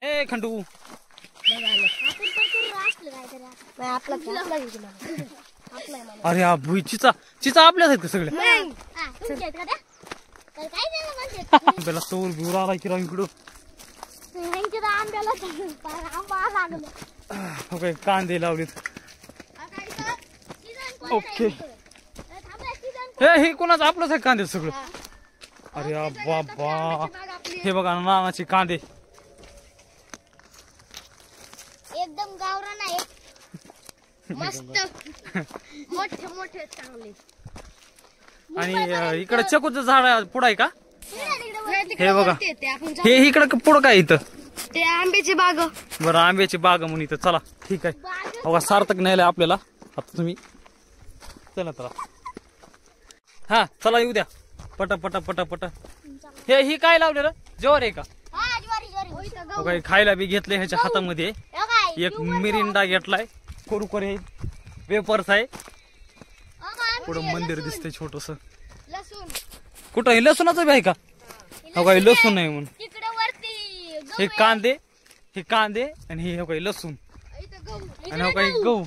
ए खंडू अरे हा भुई चिचा चिचा आपल्याच आहेत का सगळे आपल्याला तोर बिवर आला की राव इकडं ओके कांदे लावलेत ओके हे कोणाचं आपलंच आहे कांदे सगळं अरे बाबा हे बघा नानाचे कांदे एकदम गावरान आहे मस्त मोठे मोठे चांगले आणि इकडे चकूचं झाड पुढं आहे का हे बघा हे इकडं पुढं काय इथं ते आंब्याची बाग बरं आंब्याची बाग म्हणून इथं चला ठीक आहे बघा सार्थक न्यायला आपल्याला आता तुम्ही चला चला हा चला येऊ द्या पट पट पट पट हे ही काय लावलेलं ज्वार आहे का काही खायला बी घेतले ह्याच्या हातामध्ये एक मिरिंडा घेतलाय कुरकुरे वेपर्स आहे पुढं मंदिर दिसतंय छोटस कुठं हे लसूणाचं बी आहे का हो काही लसूण नाही म्हणून हे कांदे आणि हे काही लसूण आणि हो काही गहू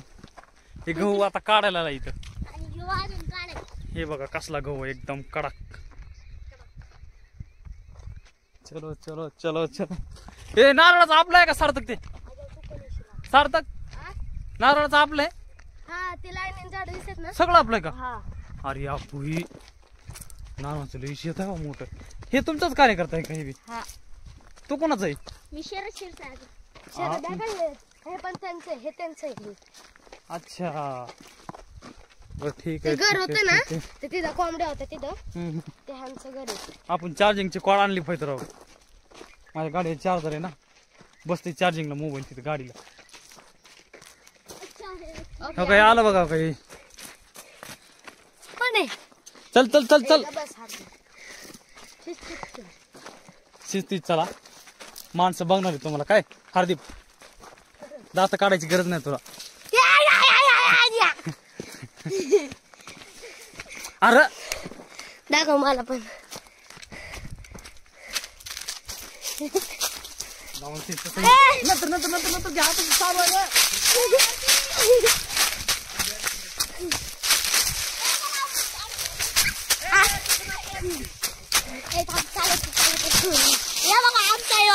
हे गहू आता काढायला इथं हे बघा कसला गहू एकदम कडक चलो चलो चलो चलो हे नारळाचं आपलं आहे का सार्थक ते सार्थक नारळाचं आपलं आहे सगळं आपलं आहे का अरे भुई नारळाचं लई शेत आहे मोठं हे तुमचंच कार्यकर्ता आहे का हे बी तू कोणाचं आहे अच्छा बरं ठीक आहे घर होतं ना ते तिथं कोंबड्या होत्या तिथं ते ह्यांचं घर आहे आपण चार्जिंगची कॉड आणली पाहिजे राव माझ्या गाडीला चार्जर आहे ना बसते चार्जिंगला मोबाईल तिथे गाडीला हो काही आलं बघा काही चल चल चल चल शिस्तीत चला माणसं बघणार आहे तुम्हाला काय हार्दिक दात काढायची गरज नाही तुला अरे दाखव मला पण नंतर नंतर नंतर नंतर घ्या चालू आहे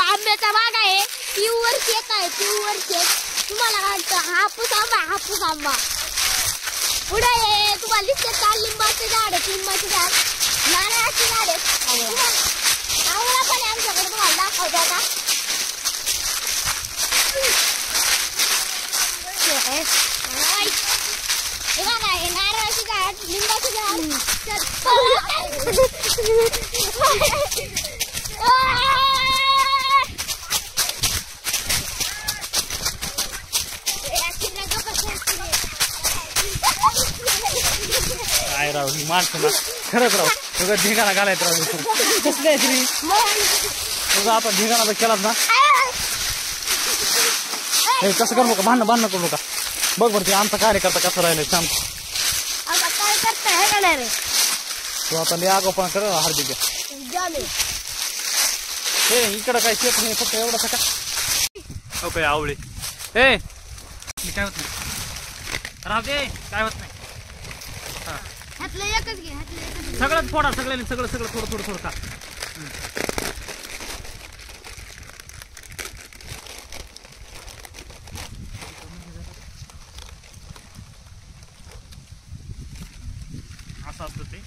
आंब्याचा बाग आहे प्युअर शेत आहे प्युअर शेत तुम्हाला काय वाटतं हापूस आंबा पुढे तुम्हाला दिसते का लिंबाचे झाड आहे लिंबाचे झाड नारळाचे झाड आहे आवळा पण आहे आमच्याकडे तुम्हाला दाखवतो आता हे बघा हे नारळाचे झाड लिंबाचे झाड काय राव ही माणसं ना खरंच राव सगळं ढिगाणा घालायचं राव कसं काय तरी सगळं आपण ढिगाणा जर केलाच ना हे कसं करू नका भांडणं करू नका बघ बरं ते आमचा कार्यकर्ता कसं राहिलाय शांत तू आता लय आगाऊपणा कर हार्दिक हे इकडं काय शेत नाही फक्त एवढं का ओके आवळे हे काय होत नाही राव दे काय होत नाही सगळं फोडा सगळ्यांनी सगळं सगळं थोडं थोडं थोडं का असं असतं ते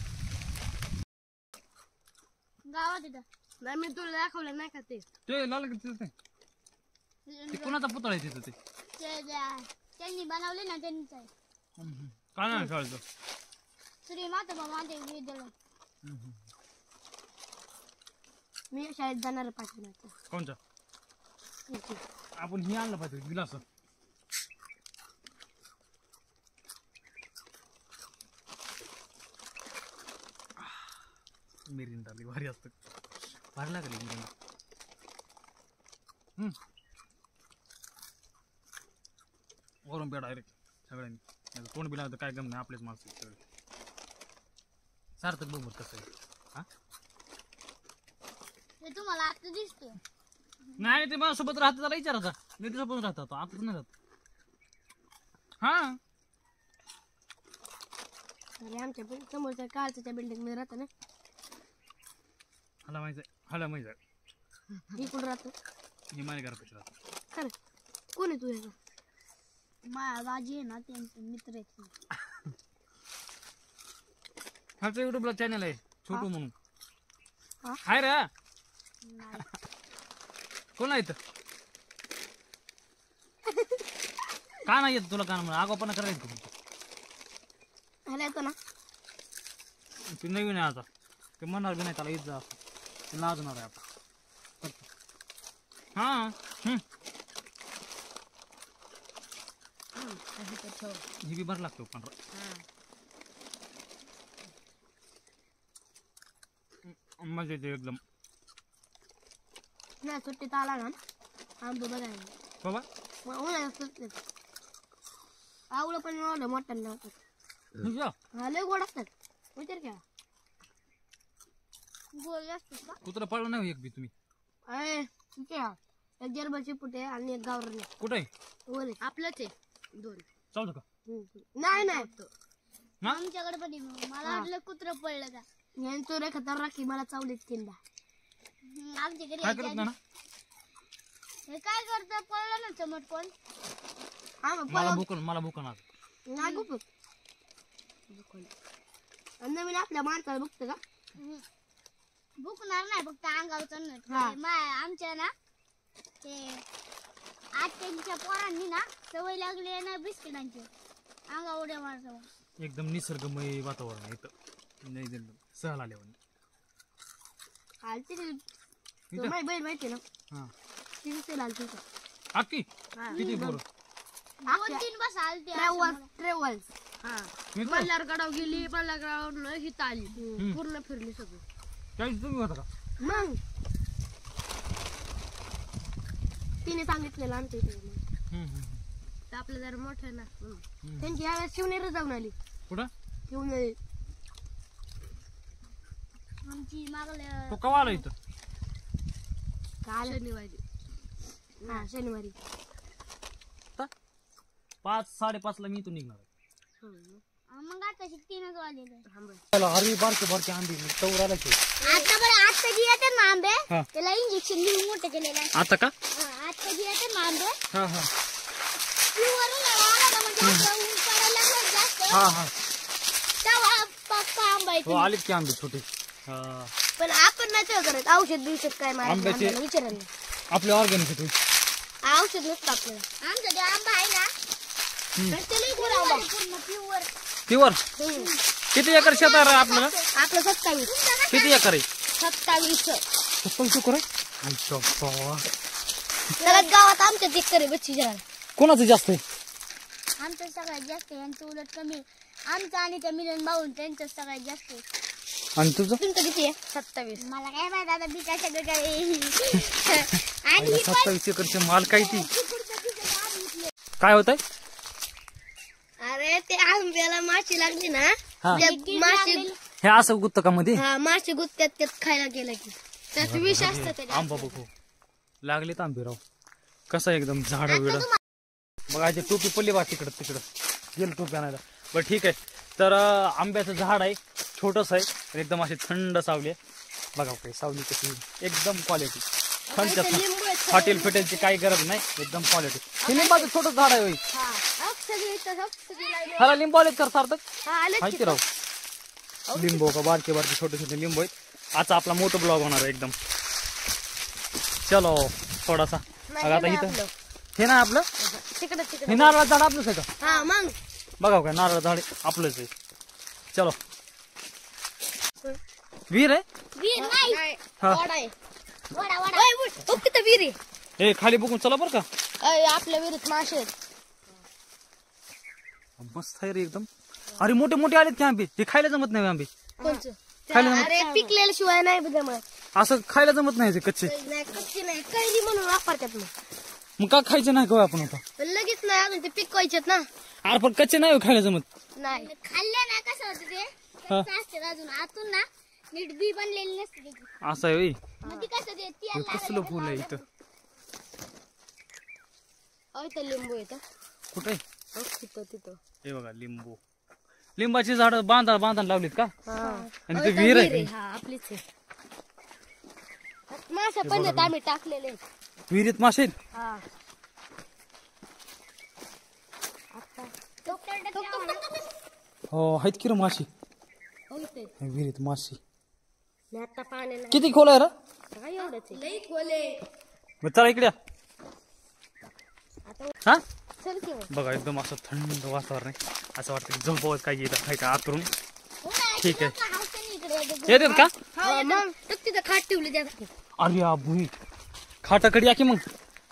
गावात नाही मी तुला दाखवलं नाही का ते लाल ते कोणाचा पुतळा आहे तिथं ते त्यांनी बनवले ना त्यांचं काय नाही कळतं श्री माता महादेव विद्यालय मी शाळेत जाणार पाठवणार कोणतं आपण ही आणलं पाहिजे गिलास मिरिंडा लई भारी असतं भारी लागली मिरिंडा वरून प्या डायरेक्ट सगळ्यांनी कोण बी लागतं काय गम नाही आपलेच माणसं सगळे सार्थक बघ कसं आहे हा तुम्हाला आता दिसतो. नाही ते माझ्यासोबत राहतं त्याला विचारायचा. मी तुझ्यासोबत राहतो आता नाही राहत. हा अरे आमच्या समोरच्या काळच्या बिल्डिंग मध्ये राहतं ना. हाला माहिती आहे. मी कुठं राहतो? हे माझ्या घरापेक्षा राहतो. खरं कोण आहे तुझ्या? माझा बाजी आहे ना, त्यांचे मित्र आहेत. ह्याचं युट्यूबला चॅनल आहे छोटू म्हणून. हा? हाय रे. कोण आहे इथं? का नाही येत तुला? का म्हणून आगाऊपणा करायचं तू? ह्याला येतो ना. तू नवीन आहे आता. ते म्हणणार बी नाही त्याला येत जा असं. ते लाजणार आहे आता. हा ही बी बरं लागतो पण मजा येते एकदम. नाही सुट्टीत आला ना आंबे बघायला बाबा उन्हाळ्यात सुट्टीत आवळं पण एवढं मोठं नव्हतं. तुझ्या हा लय गोड असतात. विचार घ्या गोड असतात का? कुत्रा पळलं नाही एक बी तुम्ही? अरे ठीक आहे. एक जर्मनची पुटे आणि एक गावरान आहे. कुठे आहे? वर आहे. आपलंच आहे दोन. चालतं का? नाही नाही हा? आमच्याकडे पण आहे. मला वाटलं कुत्रं पडलं का. यांचं रे खतरनाक की मला चावलीत किंदा. आमच्याकडे काय करत नाही ना? हे काय करतं पडलं ना चमट कोण. मला भूकन आज. नाही खूप नवीन आपल्या माणसाला बघतं का? भुकणार नाही फक्त अंगावर. आमच्या ना ते आत्यांच्या पोरांनी ना सवय लागली ना बिस्किटांची अंगा उड्या मारतो. एकदम निसर्गमय वातावरण आहे इथं. नाही एकदम सहल आल्यावर. माझी बहीण माहिती ना. हा तिथे लालती आकी किती पोरं? 2-3 बस आलते. ट्रॅव्हल्स बल्लारगडाव गेली. बल्लारगडावर हित आली. पूर्ण फिरली सगळी. काही तुम्ही होता का? मग तिने सांगितलेलं आमच्या इथे आपलं जरा मोठं ना. त्यांची यावेळेस शिवनेर जाऊन आली. कुठं? शिवनेरी आमची मागल्या तो कवा आला इथं? काल शनिवारी. हा शनिवारी 5-5:30 ला मी इथून निघणार आहे. मग आता 3च वाजले. अरे बारके आंबे तवर आला की आता जी येते ना आंबे त्याला इंजेक्शन देऊन मोठे केलेलं आहे. आता का? आता जी येते ना आंबे हा हा वरून आला ना म्हणजे आपलं ऊन पडायला लागलं जास्त हा हा तेव्हा पक्का आंबा येतो. आले की आंबे छोटे. पण आपण नाही ते करत. औषध दिवसात काय आंब्याचे विचारायला आपले ऑर्गॅनिक होते. औषध नसतं आपल्याला. आमचा जे आंबा आहे ना प्युअर. प्युअर किती एकर शेत आहे आपल्याला? आपलं 27. किती एकर आहे? 27. 27 एकर आहे. सगळ्यात गावात आमच्याच एकर आहे. बच्ची जरा कोणाचं जास्त आहे? आमचं सगळ्यात जास्त आहे. यांचं उलट कमी. आमचं आणि त्या मिलन भाऊन त्यांचं सगळ्यात जास्त आहे. आणि तुझं? तुमचं किती आहे? 27. मला काय माहित आता मी काय सगळं आणि 27 एकरचे माल काय ती काय होत आहे? अरे ते आंब्याला माशी लागली ना. हा. माशी हे असं गुत्त का मध्ये? हा माशी गुत्त्यात त्यात खायला गेला की त्यात विष असतं त्याच्यात. आंबा बघू लागले आंबे राव. कसं एकदम झाड बिड बघा. टोपी पडली बा तिकडं गेलं टोपी आणायला. बरं ठीक आहे. तर आंब्याचं झाड आहे. छोटस आहे. एकदम अशी थंड सावली आहे. बघा काही सावली कशी एकदम क्वालिटी. हॉटेल फेटेलची काही गरज नाही. एकदम क्वालिटी. हे लिंबाचं छोटं झाड आहे. ह्याला लिंबू आलेत कर सार्थक? माहिती राव. लिंबू का बारके छोटे छोटे लिंबू आहेत. आजचा आपला मोठा ब्लॉग होणार आहे एकदम. चलो थोडासा. आता इथं हे ना आपलं हे नारळाचं झाड आपलंच आहे का? मग बघा काय नारळ झाड आपलंच आहे. चलो वीर आहे. हे खाली बघून चला बरं का. आपल्या विहिरीत मासे आहेत. मस्त आहे रे एकदम. अरे मोठे मोठे आलेत की आंबे. ते खायला जमत नाही आंबे. खायला अरे पिकलेल्या शिवाय नाही जमत. असं खायला जमत नाही कच्चे. कच्ची नाही कैरी म्हणून वापरतात. मग का खायचे नाही का आपण आता? लगेच नाही अजून ते पिकवायचेत ना. अरे पण कच्चे नाही खायला जमत. नाही खाल्ले ना कसं होतं ते असते अजून आतून ना नीट बी बनलेली नसते. असं आहे. म्हणजे कसं ते तेल कसलं फुल आहे इथं इथं लिंबू येतं कुठे तिथं तिथं हे बघा लिंबू लिंबाची झाड बांधा लावलीत का आणि ते इथं विहीर विहीर आहे आहे. हा आपलीच आहे मासे पण आहेत आम्ही टाकलेले आहेत. विहिरीत मासे आहेत? हा हो आहेत की रे माशी इथे विहिरीत माशी मी आता पाण्याला किती खोल आहे रे काय एवढंच लई खोले मग चला इकडे या. आता हा चल की मग. बघा एकदम असं थंड वातावरण आहे असं वाटतं की झोपवत काय येतं काय का आतरून ठीक आहे येतात का हा, मग तिथं खाट ठेवली त्या अरे भुई खाटाकडे या की मग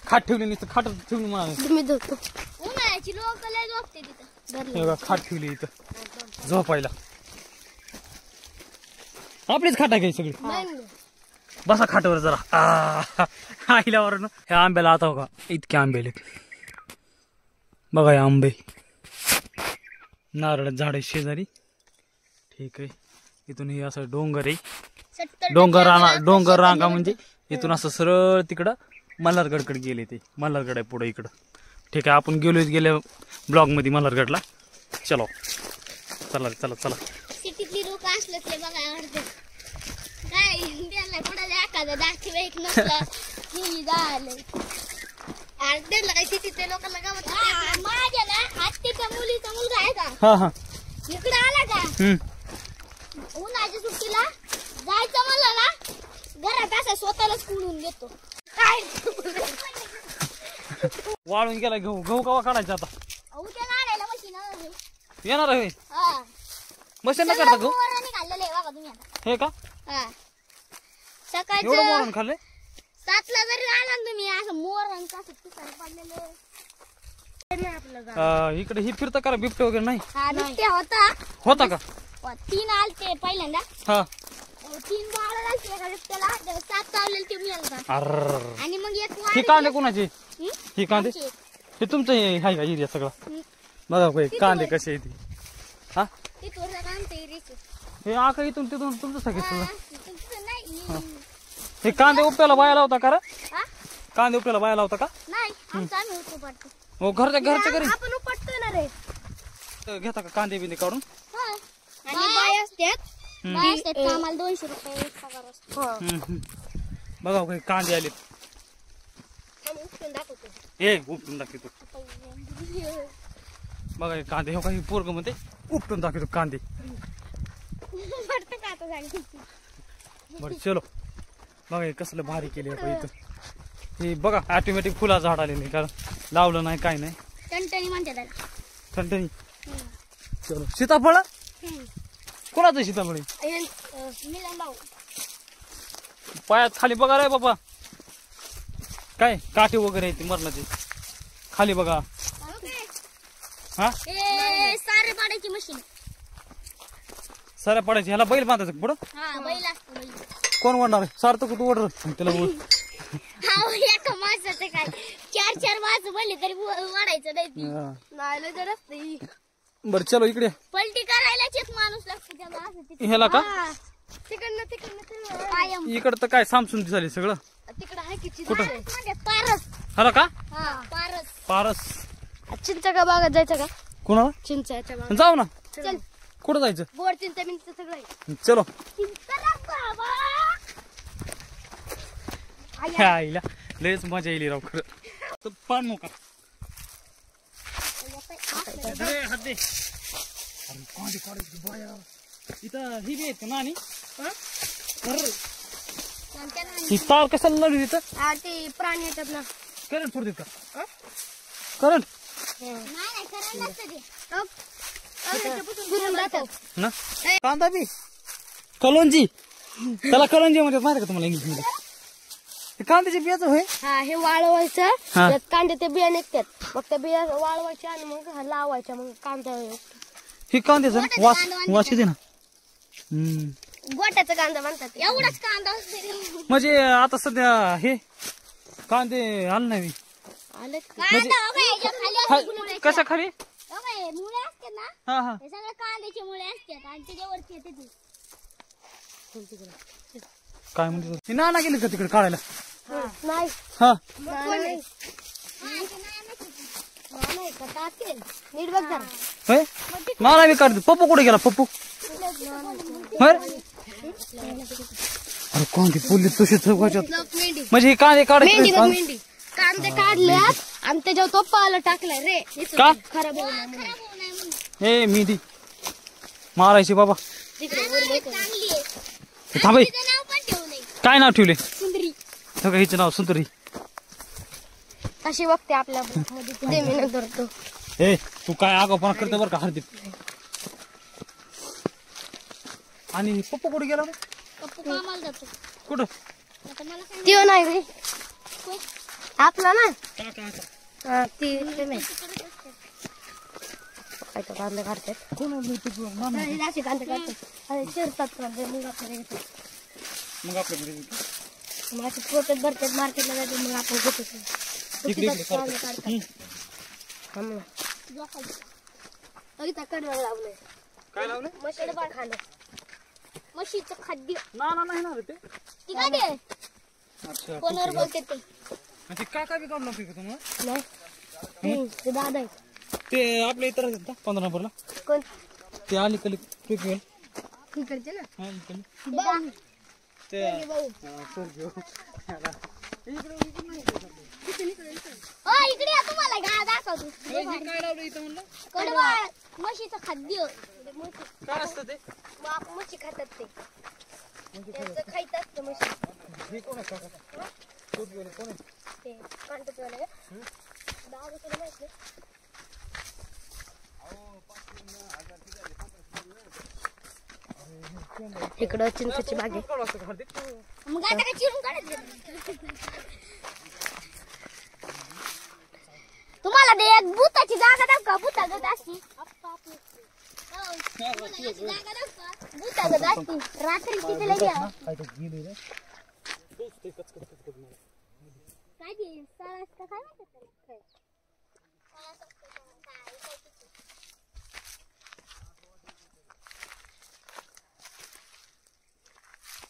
खाट ठेवली नाही तर खाट ठेवली मला तुम्ही धरतो उन्हाळ्याची लोक लय झोपते तिथं हे बघा खाट ठेवली इथं झोपायला आपलीच खाट आहे सगळी बसा खाटावर जरा आईल्यावर हे आंब्याला आता बघा इतके आंबे बघा हे आंबे नारळ झाड आहे शेजारी ठीक आहे इथून हे असं डोंगर आहे डोंगर रांगा म्हणजे इथून असं सरळ तिकडं मल्हारगडकडे गेले ते मल्हारगड आहे पुढे इकडं ठीक आहे आपण गेल्या ब्लॉग मध्ये मल्हारगडला चलो चला चला चला सिटीतली लोक असले ते बघा आवडते काय त्यांना कुणाला एखादा दाखव एक नसला की झालं आणि त्यांना काही सिटीतल्या लोकांना गावात माझ्या ना आत्तीच्या मुलीचा मुलगा आहे का हा हा इकडे आला का उन्हाळ्याच्या सुट्टीला जायचं म्हणलं ना घरात असं स्वतःलाच कुळून घेतो काय वाळून गेला गहू कवा काढायचा आता उद्या लाडायला मशीन येणार आहे हा मशीन ना काढता गहू निघालेलं आहे बघा तुम्ही आता हे का हा एवढं सकाळचं मोरण खाल्ले 7ला जरी आला ना तुम्ही असं मोरण कसं पिसायला पडलेलं इकडे ही फिरता करा बिबटे वगैरे नाही हा बिबट्या होता होता का 3 आलते पहिल्यांदा हा 3 बाळ आलते एका बिबट्याला 7 चावलेले ते मिळाला अर्र आणि मग एक ही कांदे कोणाचे हं? ही कांदे आमचे. हे तुमचं हे आहे का एरिया सगळं हं. बघा काही कांदे कसे आहे ते हा ते थोडं काम ते इरीचे. हे आका इथून तिथून तुमचं सगळं हा, सगळं तुमचं नाही हे कांदे उपट्याला बाया लावता का रे हा? कांदे उपट्याला बाया लावता का नाही आमचं आम्ही होतो पडतो हो घरच्या घरी आपण उपटतो ना रे घेता का कांदे बिंदे काढून आणि बाय असतात बाय असतात का आम्हाला 200 रुपये पगार असतो बघा काही कांदे आले आम्ही उपटून दाखवतो हे उपटून दाखवतो बघा हे कांदे हो काही पोरग म्हणते उपटून दाखवतो कांदे पडतं का आता झाली बरं चलो बघा हे कसलं भारी केले इथं हे बघा ऑटोमॅटिक फुला झाड आले नाही कारण लावलं नाही काय नाही टणटणी म्हणते त्याला थंडणी चलो सीताफळ कोणाचं सीताफळ आहे? मिलन भाऊ पायात खाली बघा रे बाबा काय काठी वगैरे आहे ती मरणाची खाली बघा हा सारे पाण्याची मशीन साऱ्या पडायची ह्याला बैल बांधायचं पुढं हा बैल असतो बैल कोण वाढणार सार्थक तू ओढर त्याला ओढ हा एका माणसाचं काय 4 माणसं बनले तरी वाढायचं नाही ती नाही तर असते बर चलो इकडे पलटी करायलाच एक माणूस लागतो त्याला असं ह्याला का तिकडनं कायम इकडं तर काय सामसून झाली सगळं तिकडं आहे की कुठं? म्हणजे पारस ह्याला का हा पारस पारस चिंचा बागात जायचं का कोणाला चिंचाच्या बागात जाऊ ना चल कुठं जायचं गोड चिंचा बिंचा सगळं आहे. चलो चिंचा बाबा आईला लयच मजा येईल राव खरं तर पान नका हात दे अरे कांदे काढायचे बाया इथं ही बी आहेत का नानी ही तार कशाला लावली तिथं हा ते प्राणी येतात ना करंट सोडतात का करंट नाही करंट नसतं ते फिरून जातो ना कांदा बी कलोंजी त्याला कलोंजी म्हणतात माहिती का तुम्हाला इंग्लिश मध्ये ते कांद्याचे बियाचं होय हा हे वाळवायचं हा. त्यात कांदे ते बिया निघतात मग त्या बिया वाळवायच्या आणि मग लावायच्या मग कांदा हे कांद्याचं गोटाचा वास कांदा म्हणतात. वास येते ना गोट्याचा कांदा म्हणतात एवढाच कांदा असतो म्हणजे आता सध्या हे कांदे आले नाही कशा खाली मुळे असतात ना हा हा हे सगळे कांद्याचे मुळे असतात आणि त्याच्यावरती येते ती काय म्हणते नाना गेली का तिकडे काढायला? नाही हा नीट बघ जरा. होय नाना बी काढते. पप्पू कुठे गेला पप्पू? बर अरे कोणती पोलीस तुशी चौकाच्यात मेंढी म्हणजे ही कांदे मेंढी बघ, काढायची मेंढी कांदे काढल्यात आणि त्याच्यावर तो पाला टाकलाय रे. का? खराब होऊ नये म्हणून. हे मेंढी मारायची बाबा. तिकडे वर बघ. थांबे नाव पण ठेवू नये. काय नाव ठेवले? सुंदरी. सगळं हिचं नाव सुंदरी. कशी बघते आपल्या मध्ये मी नंतर तो. ए तू काय आगाऊपणा करते बरं का हार्दिक. आणि पप्पू कुठे गेला रे? पप्पू कामाला जातो. कुठं? त्यो नाही रे आपला ना. काय काय हा, ती ते नाही. काय तो कांदे काढतात. कोण असे कांदे काढतात. अरे चिरतात कांदे मग आपल्याला येतात. मग आपल्याकडे मग असे पोटात भरतात मार्केटला जाते मग आपण घेतो. इकडे इकडे कांदे काढतात. कडवा लावलंय. काय लावलं? म्हशीचं खाणं. म्हशीचं खाद्य. ना नाही ना रे ते. ती काय दे अच्छा कोणावर बोलते ते ते काका बी काढून लागते का तुम्हाला? नाही ते दादा आहे. ते आपल्या इतर आहेत का 15 नंबरला? कोण ते आली कली प्रिपेल इकडचे ना आली कली भाऊ. ते इकडे या तुम्हाला गाय दाखवतो. काय लावलं इथं म्हणलं? कडवा म्हशीचं खाद्य. काय असतं ते? आपण म्हशी खातात ते त्यांचं खायचं असतं म्हशी. हे कोण आहे काका? कोण आहे? ते कांटत वाले दादा तुला माहित नाही. इकडं चिंचेची बाग आहे. मग आता काय चिरून काढायचं. तुम्हाला ते एक भूताची जागा दाखव का? भूतागत असती भूतागत असती रात्री तिथे लगे काय ते साळा असतं काय म्हणतात त्याला?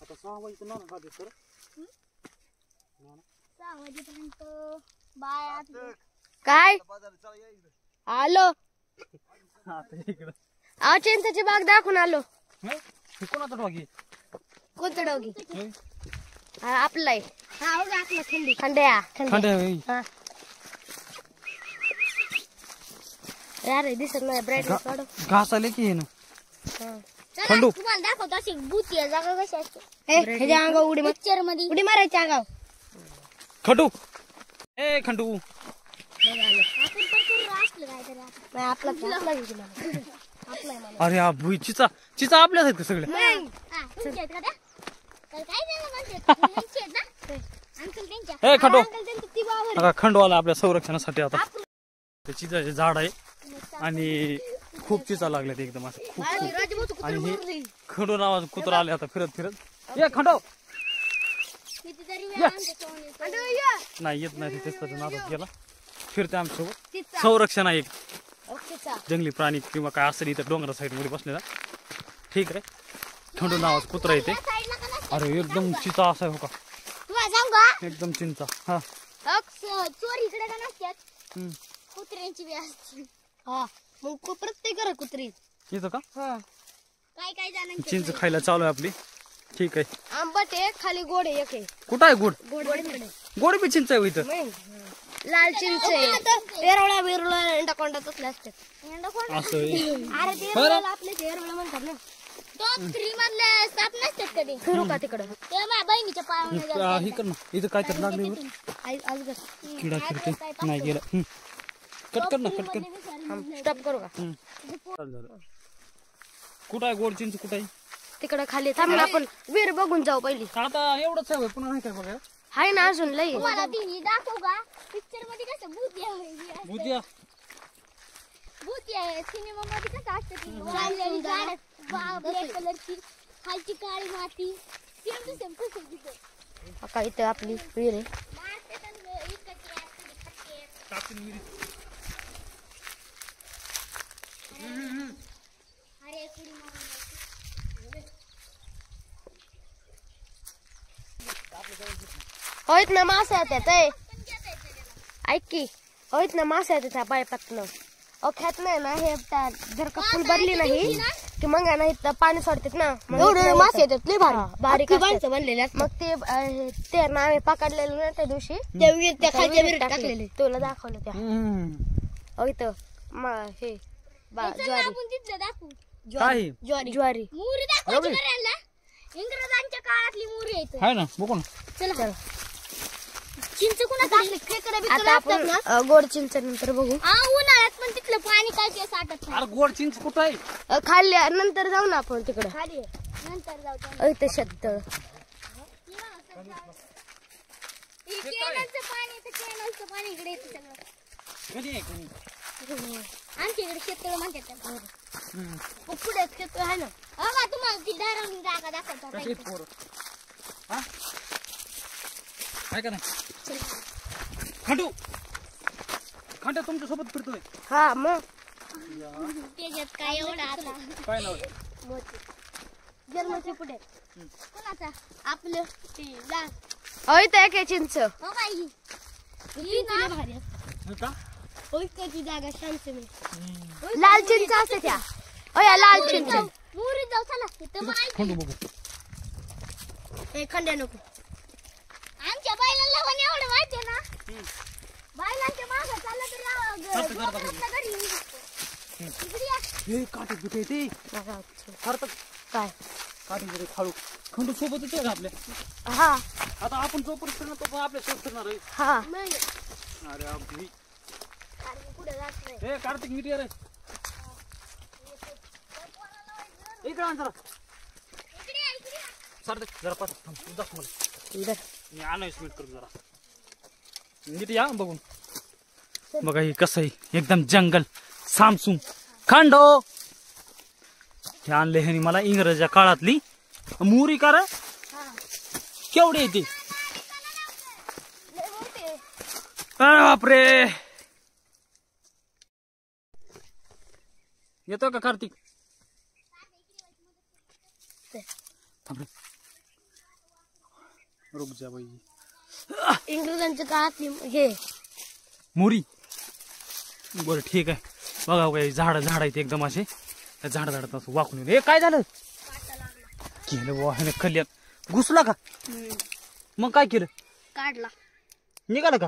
आता 6 वाजेपर्यंत नाना खाते सर. 6 वाजेपर्यंत बाय. काय आलो इकडं चिंचेची बाग दाखवून आलो. हे कोणाचा डॉगी? कोणतं डोगी? आपलं आहे. आपलं खंडी खंड्या खंड्या होय. यार दिसत नाही ब्राईटनेस वाढव. घास आले की हे ना खंडू तुम्हाला दाखवतो अशी भूती जागा कशी असते. ह्याच्या अंगावर उडी पिक्चर मध्ये उडी मारायची अंगावर. खंडू ए खंडू आपण तर करू असलं काहीतरी. नाही आपला अरे हा भुई चिचा चिचा आपल्याच आहेत का सगळ्या? ए खंडू बघा खंडूवाला आपल्या संरक्षणासाठी आता ते चिचाचे झाड आहे आणि खूप चिचा लागल्यात एकदम असं खूप. आणि हे खंडू नावाचं कुत्रा आले आता फिरत फिरत. ये खंडू नाही येत नाही तिथेच त्याच्या नादात गेला. फिरते आमच्यासोबत. संरक्षण आहे एक जंगली प्राणी किंवा काय असेल इथं डोंगरा साईड मध्ये बसलेला. ठीक आहे खंडू नावाचं कुत्रा येते. अरे एकदम चिंचा असा आहे हो का? एकदम चिंचा. हा चोर इकडे का नसतात कुत्र्यांची बी असते. हा मग प्रत्येक घर कुत्री येतं का? काय काय जण चिंच खायला चालू आहे आपली. ठीक आहे. आंबट आहे खाली गोड आहे. एक आहे कुठं आहे गोड? गोड गोड बी चिंच आहे इथं. लाल चिंच पेरवळा बिरवळा एंडाकोंडा तसले असतात. असं आहे. अरे ते आपले पेरवळा म्हणतात ना. तो थ्री मधले साप नसतात कधी. फिरू का तिकडं? ते माझ्या बहिणीच्या पायावर हे कर ना इथं काय तर लागले किडा फिरते नाही गेला. कट कर ना कट कर. स्टॉप करू का? कुठं आहे गोड चिंच कुठं आहे? तिकडं खाली थांब ना आपण वीर बघून जाऊ पहिली. आता एवढंच आहे पुन्हा नाही काय बघा. हाय ना अजून लई. तुम्हाला ती दाखवू का? पिक्चर मध्ये कसं भूत आहे. भुतिया भूत आहे सिनेमा मध्ये कसं असतं ती झाड ब्लॅक कलरची खालची काळी माती सेम टू सेम तसं दिसतं. आता इथे आपली वीर आहे. होईत ना मासे येतात ऐक की होईत ना मासे येतात त्या पाईपातनं खेत नाही ना हे जर का फुल भरली नाही की मग नाही तर पाणी सोडतात ना एवढे मासे येतात लय भारी बारीक माणसं बनलेले मग ते नावे पकडलेलं ना त्या दिवशी त्या खालच्या विहिरीत टाकलेले तुला दाखवलं त्या इथं हे ज्वारी ज्वारी मुरी दाखवायची का यांना? इंग्रजांच्या काळातली मुरी आहे इथं. आहे ना बघू ना. चला चिंच कुणा आता आपण गोड चिंच नंतर बघू उन्हाळ्यात पण तिथलं पाणी काय ते साठत नाही. अरे गोड चिंच कुठं आहे? खाल्ल्या नंतर जाऊ ना आपण तिकडं खाली आहे. नंतर जाऊ त्या. इथं शेततळ कॅनलचं पाणी येतं, कॅनलचं पाणी इकडे येतं सगळं. कधी आहे कोणी? आमच्या इकडे शेततळ म्हणतात त्याला. पुढे शेततळ आहे ना बघा तुम्हाला ती दारावरून जागा दाखवतो. कशी आहेत पोरं? हा? आहे का नाही? खंडू खंड्या तुमच्या सोबत फिरतोय. हा मग त्याच्यात काय एवढं आता काय नाव आहे? जन्माचे पुढे कोणाचा आपलं ते लाल इथं एक चिंच हो बाई ही ना भारी हो का? ओळखची जागा शांत मी लाल चिंच असते त्या या लाल चिंच मुरी जाऊ चला तिथं माहिती खंडू बघू. खंड्या नको आमच्या बैलांना पण एवढं माहिती ना बैलांच्या मागं चाललं तर घरी येऊ शकतो. इकडे या. हे काटे बिटे ते हरतात काय काटे बिटे खाळू. खंडू सोबतच आहे का आपल्या? हा आता आपण जोपर्यंत फिरणार तो पण आपल्या सोबत फिरणार आहे. हा नाही अरे अभि. पुढे जात नाही. हे कार्तिक मीठ रे इकडे आण जरा. इकडे या, इकडे या. सर जरा पाच थांब तू दाखव मला. इधर मी आणायच मीठ करून जरा नीट या बघून. बघा हे कसं आहे एकदम जंगल सामसूम. खंडो हे आणले ह्यानी मला इंग्रजाच्या काळातली मुरी का रे? केवढी येते? अरे बापरे. येतो का कार्तिक? थांब रे. रुक जा बाई. इंग्रजांच्या काळातली हे मुरी. बरं ठीक आहे. बघा बघा झाड आहेत एकदम असे. त्या झाडात असं वाकून हे काय झालं? केलं वाहन कल्याण घुसला का? मग काय केलं? काढला निघालं का?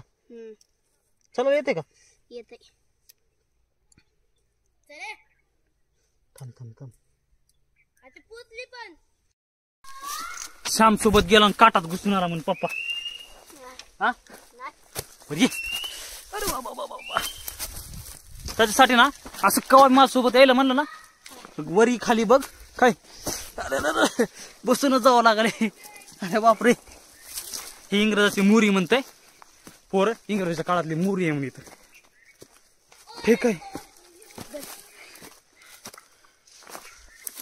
चला येते का? येते थांब थांब थांब. आता पोचली पण श्याम सोबत गेला आणि काटात घुसून आला म्हणून पप्पा. हा बरं ये. अरे बाबा बाबा बाबा. त्याच्यासाठी ना असं कवा माझ्यासोबत यायला म्हणलं ना वरी खाली बघ काय. अरे अरे बसूनच जावं लागले. अरे बापरे. ही इंग्रजाची मुरी म्हणताय पोर. इंग्रजाच्या काळातली मुरी आहे म्हणून इथं. ठीक आहे.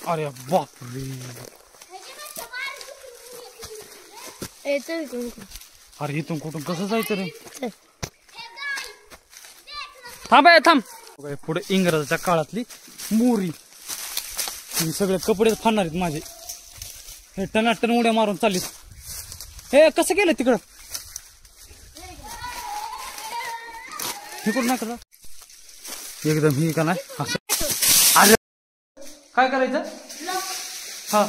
अरे बापरे. अरे इथून कुठून कसं जायचं रे? थांब थांब. पुढे इंग्रजाच्या काळातली मुरी. सगळे कपडे फाडणार आहेत माझे. हे टनाटन उड्या मारून चाललीत. हे कसं गेलं तिकडं? तिकडून नाही करा एकदम ही का नाही असं. अरे काय करायचं? हा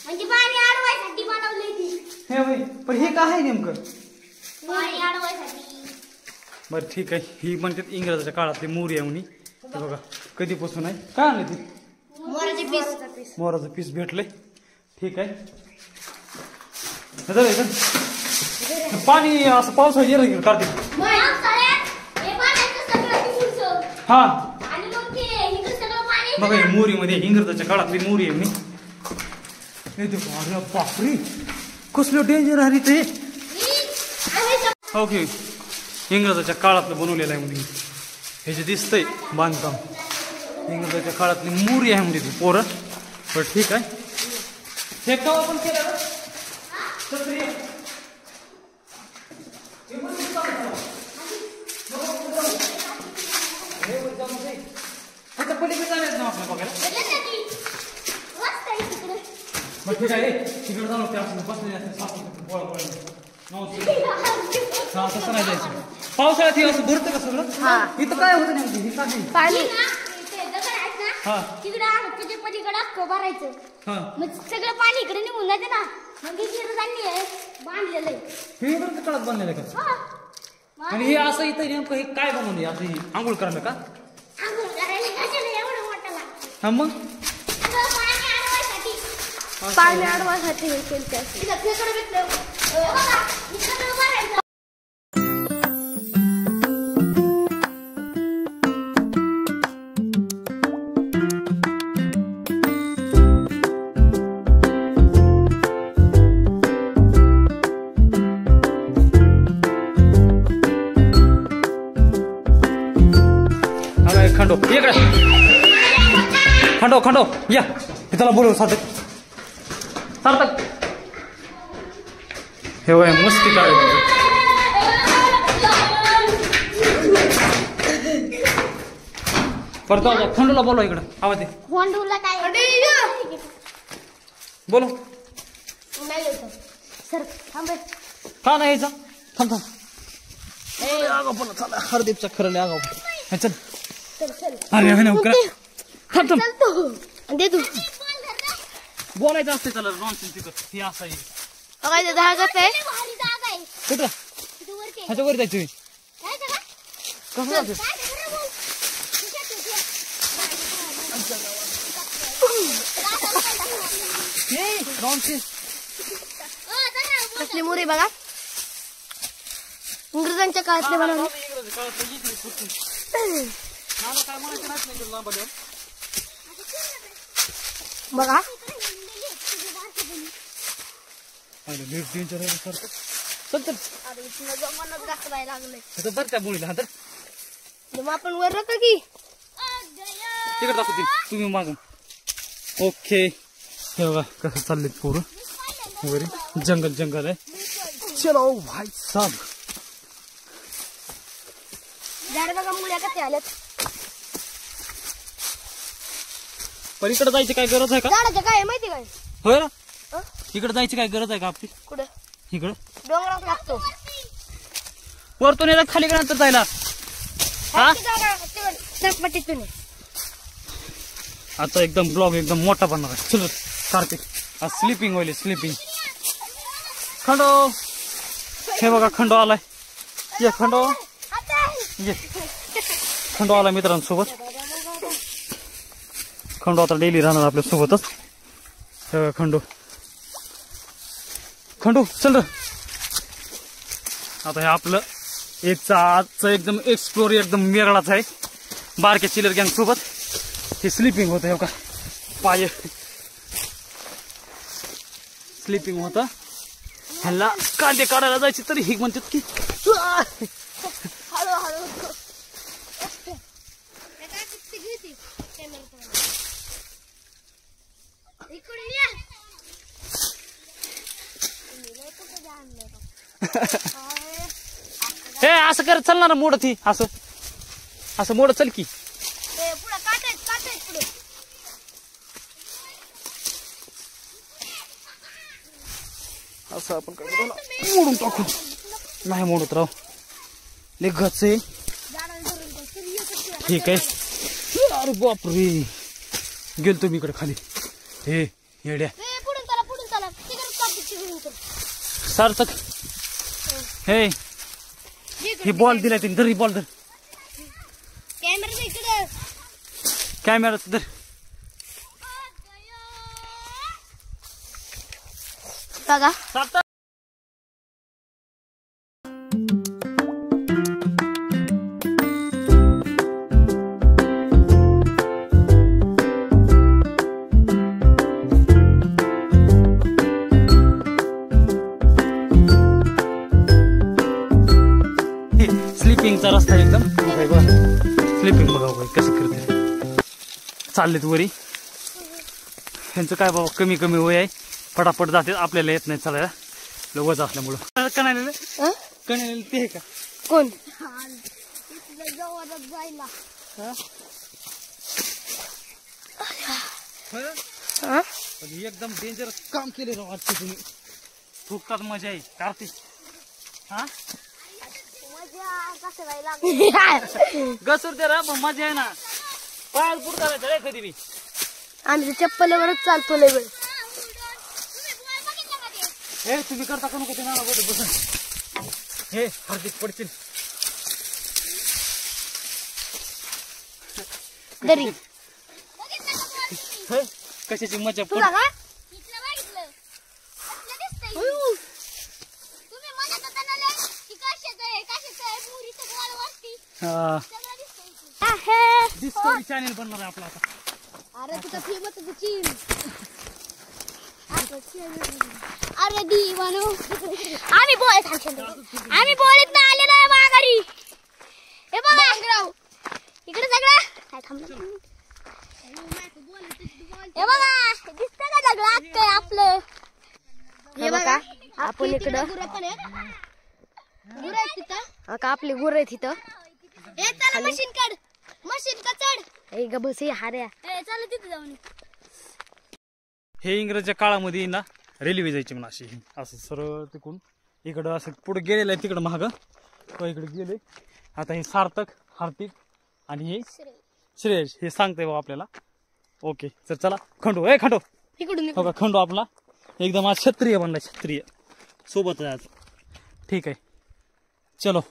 म्हणजे पाणी अडवायसाठी बनवली ती. हे भाई पण हे काय आहे नेमकं? पाणी अडवायसाठी. बरं ठीक आहे. ही म्हणतात इंग्रजाच्या काळातली मुरी आहे म्हणे. हे बघा कधीपासून आहे. काय आणलं ती? मोराचे पीस. मोराचं पीस भेटलंय. ठीक आहे. पाणी असं पावसाळ्यात येईल कार्तिक. हा आणि मग ते इकडे सगळं पाणी बघा मोरी मध्ये इंग्रजाच्या काळातली मोरी आहे मी. अरे बापरे कसलं डेंजर आहे ते. ओके इंग्रजाच्या काळातलं बनवलेलं आहे म्हणजे हे जे दिसतंय बांधकाम इंग्रजाच्या काळातली मोरी आहे म्हणजे ती पोरं. बरं ठीक आहे. हे केव्हा पण केलं पलीकडे जाणार ना आपल्या बघायला. रस्ता आहे तिकडे. बरं ठीक आहे. तिकडे तिकडे जाऊ ते असं बसले असते सापडते गोळा हा तसं नाही जायचं. पावसाळ्यात हे असं भरतं का सगळं? इथं काय होतं नेमकी हे काय? पाणी हा तिकडं तुझ्या पलीकडे असतो भरायचं. हा मग सगळं पाणी इकडे निघून जाते ना. मग इकडे त्यांनी बांधलेलं आहे. हे इकडं काळात बांधलेलं आहे का? हा. आणि हे असं इथं नेमकं हे काय बनवले असं हे आंघोळ करायला का? आंघोळ करायला कशाला एवढं मोठं लागतं? हा मग अगं, पाणी अडवायसाठी. पाणी अडवायसाठी हे केलं ते. इथं खेकडं बिकडं. बघा, इकडं भरायचं. खंडो इकडे खंडो खंडो या त्याला बोलव सार्थक सार्थक हे वय मस्ती काय परत खंडोला बोलवा इकडं आवाज दे होंडूला काय बोलो नाही येतो सर थांबे. का नाही यायचा थांब थांब चला हरदीपचा खरं आगाव चल चल चल अरे नवकरा थांब थांब चल तू दे तू. बोलायचं असते चला नॉनसेन्स तिथं हे असं आहे बघा इथे धागच आहे. भारी जागा आहे. कुठं इथं वर ते. ह्याच्या वर जायचं काय जागा? कसं जायचं काय ते खरं बोल. खिशात ठेव. नॉनसेन्स कसली मुरी बघा इंग्रजांच्या काळातले बनवले. बघा चल चल जमानच दाखवायला लागले. बरं त्या मुलीला तर मग आपण वर राहतो की तिकडे दाखवते तुम्ही मागून ओके हे बघा कसं चालले पोरं वगैरे जंगल जंगल आहे चलो भाई साहब झाड बघा मुल्या कसे आल्यात. पण इकडे जायची काय गरज आहे का झाडाचं काय आहे माहिती काय? होय ना इकडे जायची काय गरज आहे का आपली कुठं इकडं डोंगरात लागतो. वरतून येतात खाली नंतर जायला हा चटपटीतून आता एकदम ब्लॉग एकदम मोठा बनणार आहे चल कार्तिक आज स्लिपिंग होईल स्लिपिंग खंडो हे बघा खंडो आलाय ये खंडो ये खंडो आला मित्रांसोबत खंडो आता डेली राहणार आपल्या सोबतच हे बघा खंडो खंडो चल आता हे आपलं आजचं एकदम एक्सप्लोर एकदम वेगळाच आहे बारक्या चिलर गँग सोबत हे स्लिपिंग होतं हे का पाय स्लिपिंग होतं ह्याला कांदे काढायला जायचे तरी ही म्हणतात की हे असं करत चालणार मोडत ही असं असं मोडत चल की पुढे काटायच पुढे असं आपण काय करू मोडून टाकू नाही मोडत राव ले गच आहे ठीक आहे अरे बापरे गेलतो मी इकडे खाली हे येड्या पुढून चला सार्थक हे ही बॉल दिलाय त्यांनी धर ही बॉल धर कॅमेरा इकडे कॅमेरा धर बघा सार्थक स्लिपिंगचा रस्ता एकदम स्लिपिंग बघा कसं करते चाललेत वरी ह्यांचं काय बाबा कमी कमी वय आहे फटाफट जाते आपल्याला येत नाही चालायला वज असल्यामुळं कणालेलं कणालेलं ते आहे का कोण जायला हा? पण एकदम डेंजरस काम केले राव आजचे तुम्ही. फुकटात मजा आहे कार्तिक. हा घसर दे रा पण मजा आहे ना. पायात बुट घालायचं रे कधी बी. आम्ही चप्पलवरच चालतो लय वेळ. हे तुम्ही करता का नको ते नाना बोट बसून. हे हार्दिक पडतील. दरी हे, कशाची मजा पड. तुला का डिस्कवरी चॅनेल बनणार आहे आपला आता. अरे तुझं फेमस चीन. अरे दीवानो आम्ही बोळीत आलेलो आहे माघारी. हे बघा इकडे सगळं काय थांबलं. हे बघा दिसतं का सगळं अख्खं आपलं. हे बघा आपण इकडं का आपली गुर आहे तिथं. मशीन काढ मशीन का चढ. ग बस हे हार्या. चला तिथे जाऊन. हे इंग्रजच्या काळामध्ये ना रेल्वे जायची म्हणा अशी. असं सरळ तिकडून इकडं असं पुढे गेलेलं आहे तिकडं महाग इकडे गेले. आता हे सार्थक हार्दिक आणि हे श्रेयश हे सांगते बाबा आपल्याला. ओके तर चला खंडू. ए खंडू इकडून हो का खंडू आपला एकदम आज क्षत्रिय बनला. क्षत्रिय सोबत आहे आज. ठीक आहे चलो.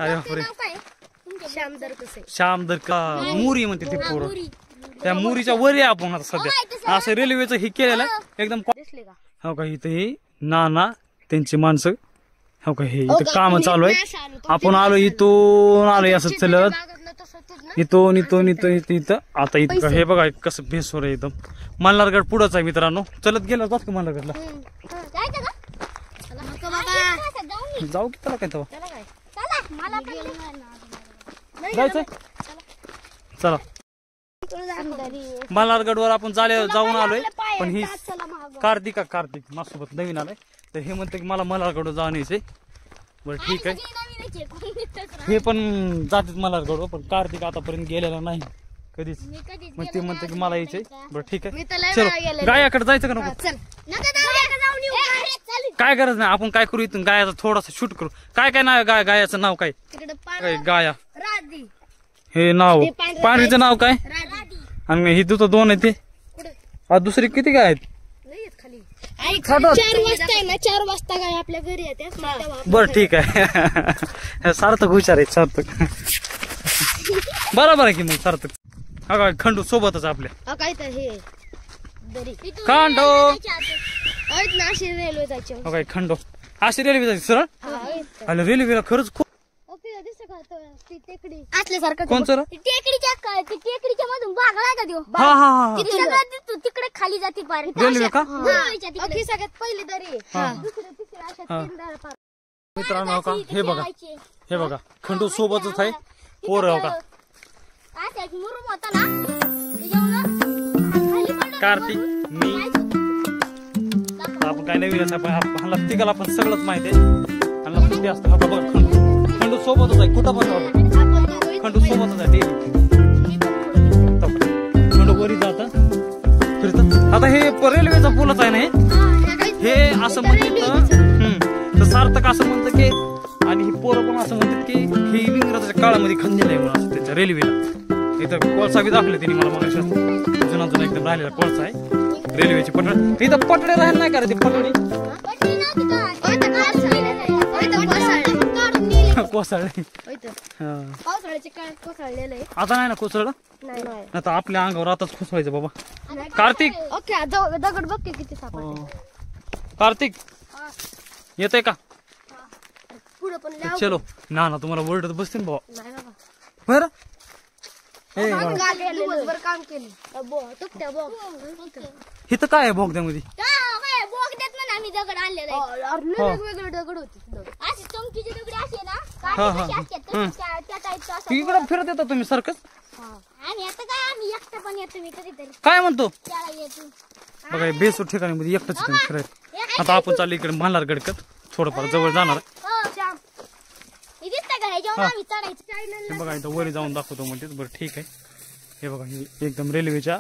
अरे बापरे श्यामदर कसे श्यामदर का मुरी म्हणते ते पोरं. त्या मुरीच्या वर आहे आपण आता सध्या. असं रेल्वेचं हे केलेलं आहे एकदम. दिसले का हो का इथं हे नाना त्यांची माणसं. हो का हे इथं काम चालू आहे. आपण आलो इथून आलोय असं चलत इथून इथं आता इथं हे बघा कसं भेसवर आहे एकदम. मल्हारगड पुढंच आहे मित्रांनो. चलत गेलं का मल्हारगडला. जाऊ की त्याला काय तेव्हा जायचंय. चला मल्हारगडवर आपण जाऊन आलोय. पण ही कार्तिक माझ्यासोबत नवीन आलाय. तर हे म्हणते की मला मल्हारगडवर जाऊन यायचंय. बरं ठीक आहे. हे पण जातात मल्हारगडवर पण कार्तिक आतापर्यंत गेलेला नाही कधीच. मग ते म्हणते की मला यायचंय. बरं ठीक आहे चलो. गायाकडे जायचं का नको. काय गरज नाही. आपण काय करू इथून गायाचं थोडासा शूट करू. काय काय नाव आहे गायाचं नाव काय. गाया हे नाव पांढरीचं नाव काय. आणि ही तुझं दोन आहे ते दुसरी किती गाय आहेत. 4 वाजता ना 4 वाजता काय आपल्या घरी येते. बरं ठीक आहे. सार्थक हुशार आहे सार्थक. बरोबर आहे की मग सार्थक. हा काय खंडू सोबतच आपल्या. काय तर हे दरी खंडू नाशिक रेल्वे जायचे. हो काय खंडू अशी रेल्वे जायची सरळ. अरे रेल्वेला खरंच खूप असल्यासारखं कोणचं टेकडीच्या मधून भाग नाही का देऊ. हा हा हा तिकडे खाली जाते पार. रेल्वे का सगळ्यात पहिली दरी दुसरी तिसरी अशा 3 दार पार. मित्रांनो का हे बघा खंडू सोबतच आहे. पोर हो का मुरुम होता ना कार्तिक मी आपण काय नवीन असं आपण तिघाला पण सगळंच माहिती आहे. आणि सुट्टी असतं. हा बघा खंडू सोबतच आहे. कुठं पण खंडू सोबतच आहे. खंडू वरी जात फिरत. आता हे रेल्वेचा पूलच आहे ना हे असं म्हणतात. तर सार्थक असं म्हणतं की आणि ही पोरं पण असं म्हणतात की हे इंग्रजाच्या काळामध्ये खंदील आहे म्हणून असं त्याच्या रेल्वेला. इथं कोळसा बी दाखवले त्यांनी मला मग जुना एकदम राहिलेला कोळसा आहे. रेल्वेची पटड इथं पटडे राहायला नाही का रे. ती पटडी कोसळले. पावसाळ्याचे काळ कोसळलेलं आहे. आता नाही ना कोसळलं. नाही आता आपल्या अंगावर आताच कोसळायचं बाबा. कार्तिक ओके दगड बघ किती सापडले. कार्तिक येतंय का. पुढे पण चलो ना तुम्हाला वर्ल्ड बसते ना बाबा. नाही बाबा. बरं दिवसभर काम केले. इथं काय आहे बोगद्यामध्ये. बोगद्यात म्हणा आम्ही दगड आणलेला वेगवेगळे दगड होते. अशी चमकीची दगडी असे ना त्या टाईपचं असं. इकडे फिरत येता तुम्ही सारखंच. आणि आता काय आम्ही एकटं पण येतो मी कधीतरी काय म्हणतो त्याला येतो. बघा बेसूर ठिकाणी मध्ये एकटंच फिरायचं. आता आपण चालू इकडे मल्हारगडकत थोडंफार जवळ जाणार आहे. दिसतं का ह्याच्यावर आम्ही चढायचं. बघा इथं वरी जाऊन दाखवतो म्हणते. बरं ठीक आहे हे बघा हे एकदम रेल्वेच्या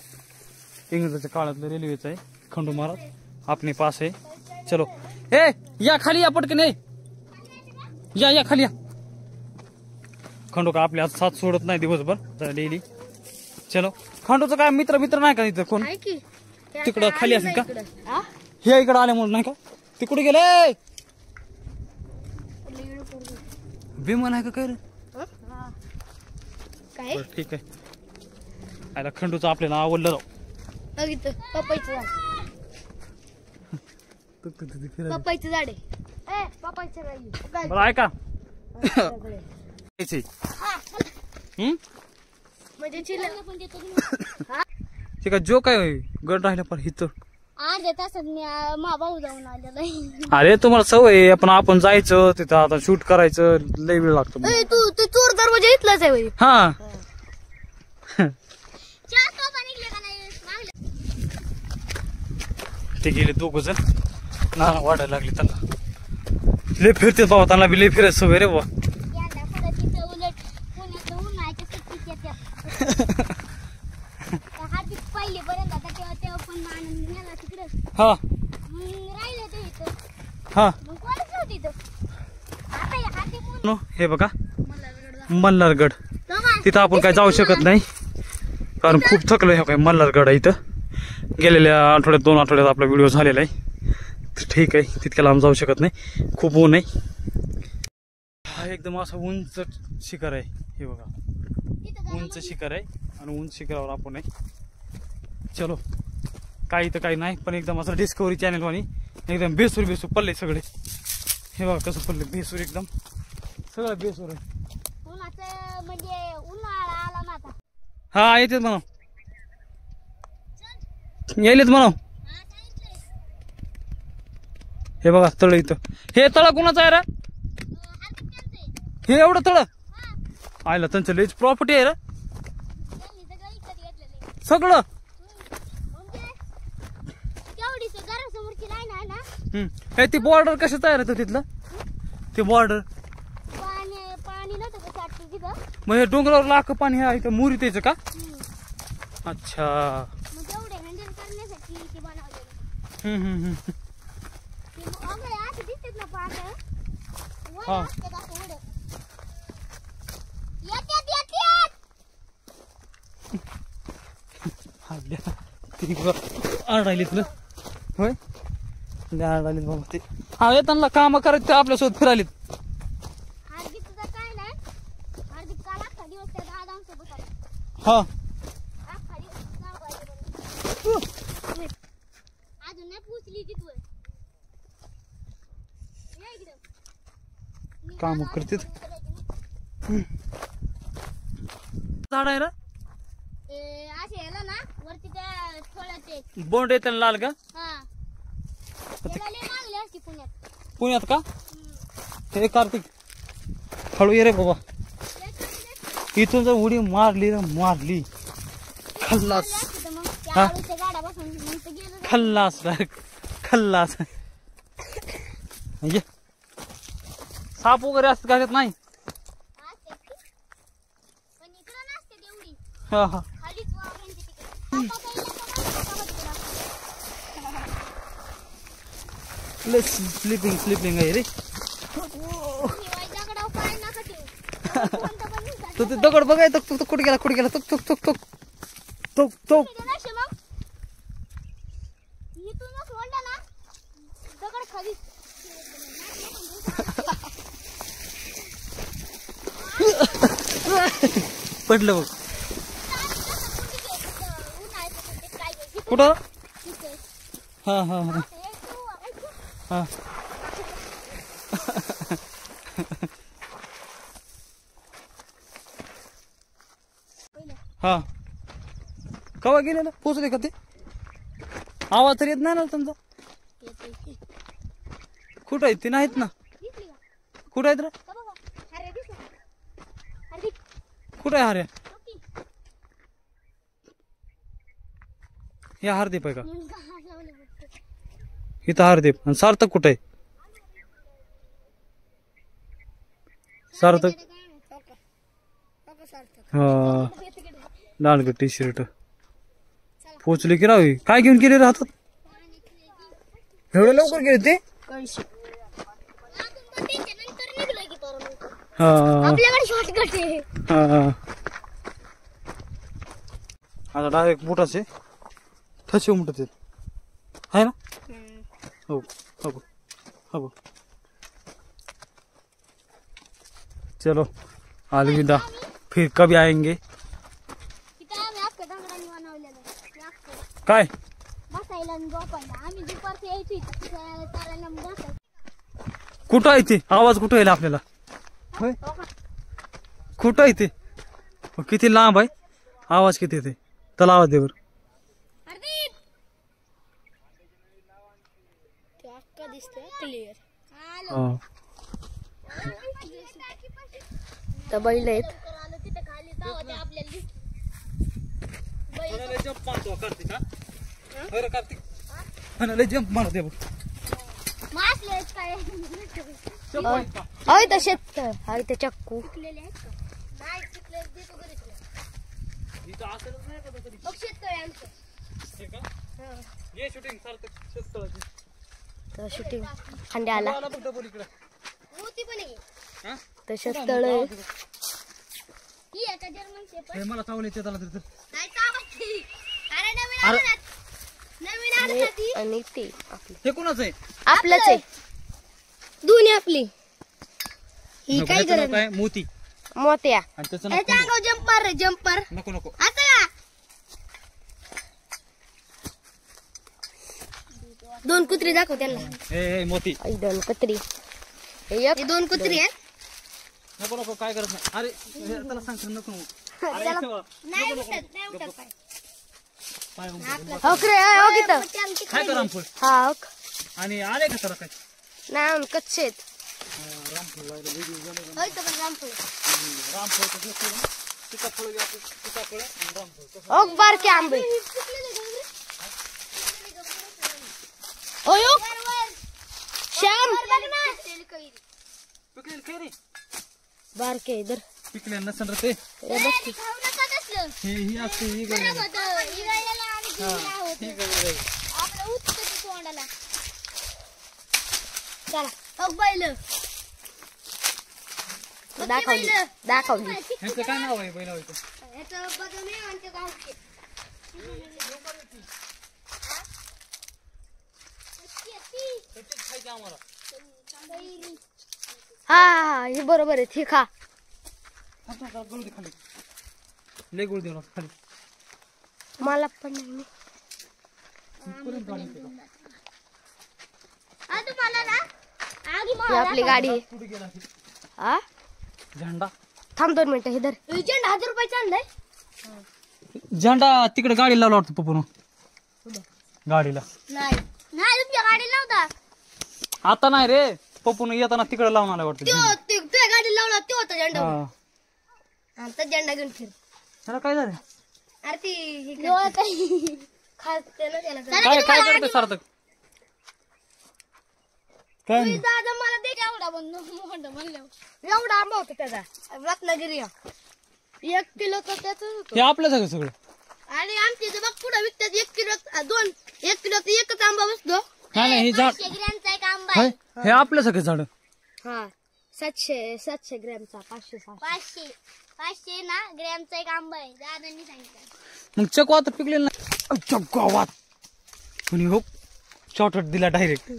इंग्रजाच्या काळातलं रेल्वेचं आहे. खंडू महाराज आपने पास आहे. चलो ए या खाली या पटकन या खाली या. खंडू का आपल्या आज साथ सोडत नाही दिवसभर डेली. चलो खंडूचं काय मित्र नाही का इथं कोण आहे की तिकडं खाली असेल का हा? हे इकडं आले म्हणून नाही का ते कुठे गेले विमान आहे का काय रे काय बरं, ठीक आहे. आयला खंडूचं आपल्याला आवडलं राव. बघितलं पपईचं झाड पपईचं झाड आहे ए पपईचं नाही बरं ऐका यायची. म्हणजे चिल्ला ते का जो काय गड राहिला पण हिथं अर्ध्या तासात मी मा भाऊ जाऊन आलेला आहे. अरे तुम्हाला सवय आहे, आपण जायचं तिथं आता शूट करायचं लय वेळ लागतो. तू चोर दरवाजा इथलाच आहे होय. हा चार तोफा निघले का नाही मागल्या? ते गेले दोघ जण ना वाढायला लागले त्यांना लय फिरते बाबा त्यांना बी लय फिरायचं सवय रे बाबा. यंदा परत तिथं उलट पुण्याचं उन्हाळ्याच्या सुट्टीत येत्या. हाती पहिले पर्यंत आता तेव्हा पण मान नेला तिकडे हा राहिलं ते इथं हा मग कोणच नव्हती इथं. आता हे हाती पूर्ण नो, हे बघा मला मल्हारगड. तिथं आपण काय जाऊ शकत नाही कारण खूप थकलो. हे काय मल्हारगड आहे इथं. गेलेल्या आठवड्यात 2 आठवड्यात आपला व्हिडिओ झालेला आहे. तर ठीक आहे तितक्या लांब जाऊ शकत नाही, खूप ऊन आहे. हा एकदम असं उंच शिखर आहे. हे बघा उंच शिखर आहे आणि उंच शिखरावर आपण आहे. चलो काही तर काही नाही पण एकदम असं डिस्कवरी चॅनल वाणी एकदम बेसूर पडले सगळे. हे बघा कसं पडले बेसूर एकदम सगळं बेसूर आहे. उन्हाचं म्हणजे उन्हाळा आला ना आता. हा येतेच म्हणा यायलेच म्हणा. हे बघा तळ इथं. हे तळ कोणाचं आहे रे हे एवढं तळ आयला त्यांचं लईच प्रॉपर्टी आहे रे सगळं. तेवढीच घरासमोरची लाईन आहे ना हे ती बॉर्डर कसं तयार आहे तिथलं ते बॉर्डर पाणी नव्हतं का साठतं तिथं. मग हे डोंगरावर लाख पाणी आहे इथं मुरी त्याचं का. अच्छा मग तेवढे हँडल करण्यासाठी ते बनवलेलं. ते अगं असं दिसतात ना पाहतं वर हा. असतात असं उडत. येत्यात आडायलीत ना होय आडायलीत बाबा ते. हा येताना काम करायचं आपल्यासोबत फिरायलीत. हार्दिक तुझं काय नाही हार्दिक काल अख्खा दिवस त्या दादांसोबत होता. हा अख्खा दिवस काम करायचं. अजून नाही पोचली तिथवर. ये इकडं. काम करतेत झाड आहे ना असे याला ना वरती त्या फळाचे बोंड येते ना लाल का हा त्याला लय मागले असते पुण्यात. पुण्यात का हे कार्तिक हळू ये रे बाबा. इथून जर उडी मारली ना मारली खल्लास. मग त्या हा? आळूच्या गाड्या बसून मग ते गेलं ना. खल्लास डायरेक्ट खल्लास. ये साप वगैरे असत का नाही. असते ती. पण इकडं नसते तेवढी हा हा खालीच वावरांची तिकडे. आता काही येतं नाही का बघ तुला. स्लिपिंग आहे रे. तुम्ही वाई दगडावर पाय नका ठेवू. कोणतं पण नाही तो ते दगड बघाय तो कुठे गेला तुक तुक तुक तुक तुक तुक. चालत. नसे मग इथूनच वळला ना दगड खाली पडलं बघ कुठं. हा हा हा हा हा कवा गेलेलं पोचले का ते आवाज तर येत नाही ना त्यांचा. कुठं आहेत ते नाहीत ना. कुठं आहेत रे कुठं आहे हऱ्या. हे हार्दिक आहे का इथं हार्दिक आणि सार्थक कुठं आहे. सार्थक हा लाल टी शर्ट पोचले की रावी काय घेऊन गेले रे हातात एवढं लवकर गेले ते हा आपल्याकडे शॉर्टकट आहे. हा आता डायरेक्ट बुटाचे ठसे उमटत आहे ना हो हो हो चलो अलविदा फिर कभी आएंगे तिथं आम्ही अख्खं डोंगराने बनवलेलं आहे. अख्खं. काय बसायला आणि झोपायला आम्ही दुपारचं यायचो इथं चालायला आणि बसायचं. कुठं आहे ते आवाज कुठं येईल आपल्याला होय कुठं आहे ते किती लांब आहे आवाज किती येते त्याला आवाज दे बरं हरदीप अक्का दिसते क्लिअर. हा. तर बैल आहेत. आलो तिथं खाली जावं ते आपल्याला दिसतं. जंप मारते मासले आहेत काय अय तर शेत हाय ते चक्कू. पिकलेले आहेत का? नाही पिकले देतो घरी तुला. बघ शेतकरी आमचं. तर शूटिंग खांद्याला मोती पण आहे. तसेच तळ आहे. ही आहे का जर्मन शेपर्ड? मला चावले ते त्याला तर नाही चावायची. अरे नवीन आलं ना. नवीन आलं ना ती. आणि ते आपलं हे कोणाचं आहे आपलंच आहे. दोन्ही आपली. ही नको, काय ह्याचं नाव करत काय मोती मोत्या. आणि त्याचं नाव ह्याच्या अंगावर जंपर रे जंपर. खंडू. नको नको असं का? दोन कुत्री दाखव त्यांना. हे मोती आई दोन कुत्री. हे एक हे दोन कुत्री आहेत. नको नको काय करत नाही अरे हे त्याला सांगतो नको अरे त्याला- ठेवा. नाही उठत नाही उठत पाय. पाय उमटून. हो रे हो गीतं. मग ते आमची काय कर रामफळ हा हो. आणि आले का त्याला काय नाही कच्चे आहेत. रामफळ लागलं व्हिडिओ झाले होय तर पण रामफळ. रामफळ तर घेतो ना सीताफळ घ्यायचं सीताफळ आणि रामफळ हो बारके आंबे. ओयो श्याम बघ ना. पिकलेलं काय रे बारके इधर. पिकले नसेल रे ते हे बघ की. खाऊ नका तसलं. ही असते ही गळी खराब होतं. इगळलेलं आणि गिळलेलं होतं. ही गळी आपलं उठतं ते तोंडाला. चला बघ बैल. दाखवली दाखवली. ह्याचं काय नाव आहे बैलावायचं ह्याचं बदामी आणि ते गावठी. खायचं आम्हाला हा हा हा हे बरोबर आहे. ठीक हा. गळू दे खाली लय गुळ देऊ खाली मला पण नाही. हा तुम्हाला ना आगी ही आपली गाडी आहे. कुठे गेला हा झेंडा थांब 2 मिनिटं इधर. झेंडा 1000 रुपये आणलाय. झेंडा तिकडे गाडी लावला वाटतं पप्पून गाडीला नाही नाही तुमच्या गाडीला नव्हता. आता नाही रे पप्पून येताना तिकडे लावून आला वाटतं झेंडा. तुझ्या गाडीला लावला तो होता झेंडा. हा. आता झेंडा घेऊन फिर. त्याला काय झालं अरे ती खाते ना त्याला. काय काय करते सार्थक काय नाही. दादा मला दे एवढा बंद मोठं म्हणलं. एवढा आंबा होता त्याचा. रत्नागिरी 1 किलो तर त्याच हे आपलं सगळं सगळं आणि आमच्या इथे बघ पुढे विकतात 1 किलो 1 किलो तर एकच आंबा बसतो. नाही नाही हे झाड 500 ग्रॅमचा एक आंबा हाय, आहे. हे आपलं सगळं झाड हा 700 ग्रॅमचा 500 500 ना ग्रॅमचा एक आंबा आहे दादांनी सांगितलं. मग चकवा तर पिकलेलं नाही चकवा कुणी हो शॉर्टकट दिला डायरेक्ट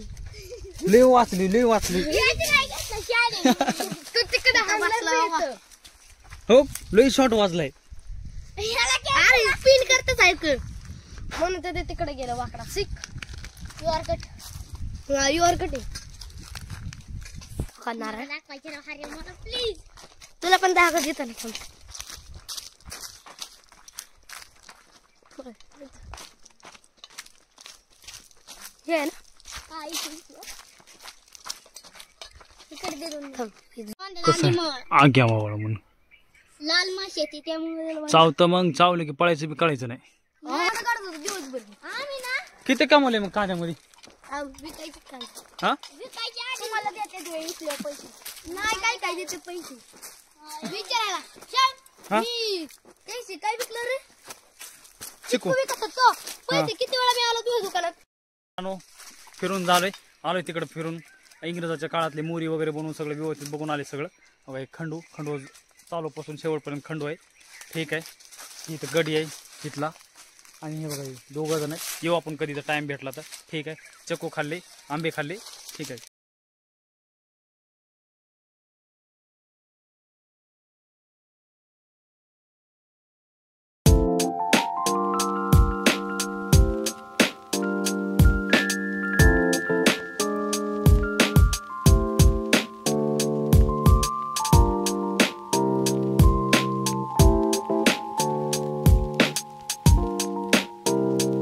लय वाचली याची नाही घेतलं, शाळे. तू तिकडे हा बसला बाबा. हो लय शॉर्ट वाजलाय ह्याला काय स्पिन करतच ऐक म्हणून ते तिकडे गेलं वाकडा. सिक युआर कट युअर कटिंग करणार आहे. दाखवायचे ना हरे मोठा प्लीज. तुला पण दाखव देतो ना. हे आहे ना. हा इकडे दे दोन. थांब. कसं आग्या मावळा म्हणून लाल माशी येते त्यामुळे चावतं मग चावलं की पळायचं बी कळायचं नाही दिवसभर आम्ही ना किती कमवले मग कांद्यामध्ये विकायचे काय हा विकायचे आणि मला देते इथले पैसे नाही काय काय देते पैसे विचारायला हा? मी पैसे काय विकलं रे चिकू विकत होतो पैसे किती वेळा मी आलो तुझ्या दुकानात. फिरून झालोय, आलोय तिकडे फिरून. इंग्रजाच्या काळातले मोरी वगैरे बनवून सगळं व्यवस्थित बघून आले सगळं. बघा एक खंडू चालूपासून शेवटपर्यंत खंडू आहे. ठीक आहे, इथं गडी आहे तिथला. आणि हे बघा 2 जण आहेत. येऊ आपण कधी तर टाइम भेटला तर. ठीक आहे, चक्कू खाल्ले, आंबे खाल्ले. ठीक आहे.